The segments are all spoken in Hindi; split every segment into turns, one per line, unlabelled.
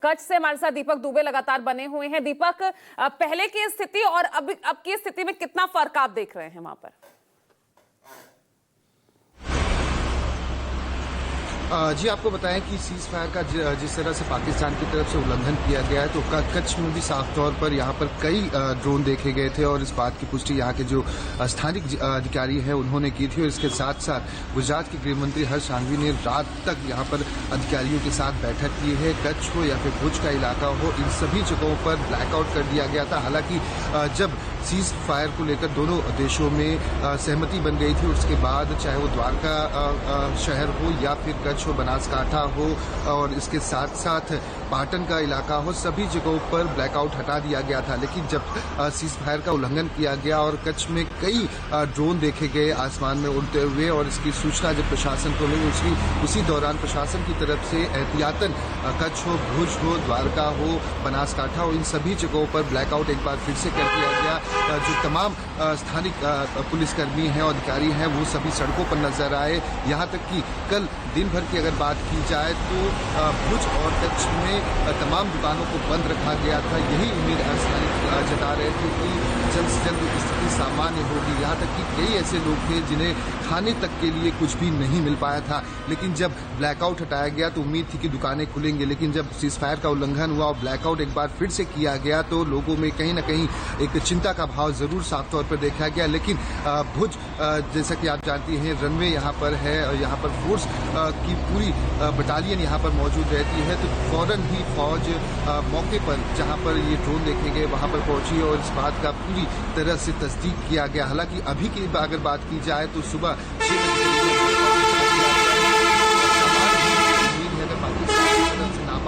कच्छ से हमारे साथ दीपक दुबे लगातार बने हुए हैं। दीपक, पहले की स्थिति और अब की स्थिति में कितना फर्क आप देख रहे हैं वहां पर?
जी, आपको बताएं कि सीज फायर का जिस तरह से पाकिस्तान की तरफ से उल्लंघन किया गया है, तो कच्छ में भी साफ तौर पर यहाँ पर कई ड्रोन देखे गए थे और इस बात की पुष्टि यहाँ के जो स्थानिक अधिकारी हैं उन्होंने की थी। और इसके साथ साथ गुजरात के गृह मंत्री हर्ष सांघवी ने रात तक यहाँ पर अधिकारियों के साथ बैठक की है। कच्छ हो या फिर भुज का इलाका हो, इन सभी जगहों पर ब्लैकआउट कर दिया गया था। हालांकि जब सीज फायर को लेकर दोनों देशों में सहमति बन गई थी, उसके बाद चाहे वो द्वारका शहर हो या फिर कच्छ हो, बनासकांठा हो और इसके साथ साथ पाटन का इलाका हो, सभी जगहों पर ब्लैकआउट हटा दिया गया था। लेकिन जब सीज फायर का उल्लंघन किया गया और कच्छ में कई ड्रोन देखे गए आसमान में उड़ते हुए और इसकी सूचना जब प्रशासन को मिली, उसी दौरान प्रशासन की तरफ से एहतियातन कच्छ हो, भुज हो, द्वारका हो, बनासकांठा हो, इन सभी जगहों पर ब्लैकआउट एक बार फिर से कर दिया गया। जो तमाम स्थानिक पुलिसकर्मी हैं और अधिकारी हैं वो सभी सड़कों पर नजर आए। यहाँ तक कि कल दिन भर की अगर बात की जाए तो भुज और कच्छ में तमाम दुकानों को बंद रखा गया था। यही उम्मीद स्थानिक जता रहे थे कि जल्द से जल्द स्थिति सामान्य होगी। यहाँ तक कि कई ऐसे लोग थे जिन्हें खाने तक के लिए कुछ भी नहीं मिल पाया था। लेकिन जब ब्लैकआउट हटाया गया तो उम्मीद थी कि दुकानें खुलेंगी, लेकिन जब सीज फायर का उल्लंघन हुआ और ब्लैकआउट एक बार फिर से किया गया तो लोगों में कहीं न कहीं एक चिंता का भाव जरूर साफ तौर पर देखा गया। लेकिन भुज, जैसा कि आप जानती हैं, रनवे यहाँ पर है और यहाँ पर फोर्स की पूरी बटालियन यहाँ पर मौजूद रहती है, तो फौरन ही फौज मौके पर जहाँ पर ये ड्रोन देखे गए वहाँ पर पहुंची और इस बात का पूरी तरह से तस्दीक किया गया। हालांकि अभी की अगर बात की जाए तो सुबह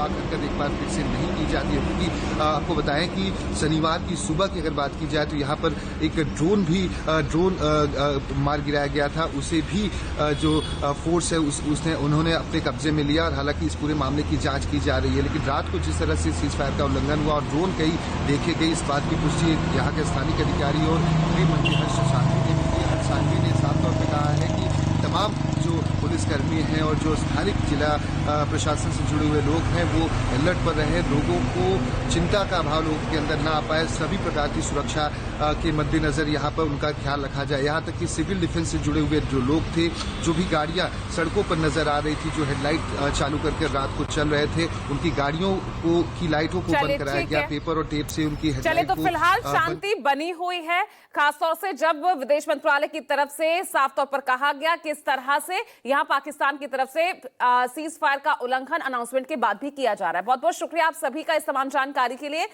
6 बजे कर एक बार फिर से नहीं की जाती है, क्योंकि आपको बताएं कि शनिवार की सुबह की अगर बात की जाए तो यहाँ पर एक ड्रोन मार गिराया गया था। उसे भी जो फोर्स है उन्होंने अपने कब्जे में लिया और हालांकि इस पूरे मामले की जांच की जा रही है। लेकिन रात को जिस तरह से सीज फायर का उल्लंघन हुआ और ड्रोन कई देखे गए, इस बात की पुष्टि यहाँ के स्थानिक अधिकारी और गृह मंत्री हर्ष सांघवी ने की। हर्ष सांघवी ने साफ तौर पर कहा है कि तमाम जो पुलिसकर्मी हैं और जो स्थानिक जिला प्रशासन से जुड़े हुए लोग हैं वो अलर्ट पर रहे, लोगों को चिंता का भाव लोगों के अंदर ना आ पाए, सभी प्रकार की सुरक्षा के मद्देनजर यहाँ पर उनका ख्याल रखा जाए। यहाँ तक कि सिविल डिफेंस से जुड़े हुए जो लोग थे, जो भी गाड़ियां सड़कों पर नजर आ रही थी, जो हेडलाइट चालू करके रात को चल रहे थे, उनकी गाड़ियों की लाइटों को बंद कराया गया, पेपर और टेप से उनकी हेडलाइट
तो फिलहाल शांति बनी हुई है, खासतौर से जब विदेश मंत्रालय की तरफ से साफ तौर पर कहा गया कि इस तरह से यहां पाकिस्तान की तरफ से सीज फायर का उल्लंघन अनाउंसमेंट के बाद भी किया जा रहा है। बहुत बहुत शुक्रिया आप सभी का इस तमाम जानकारी के लिए।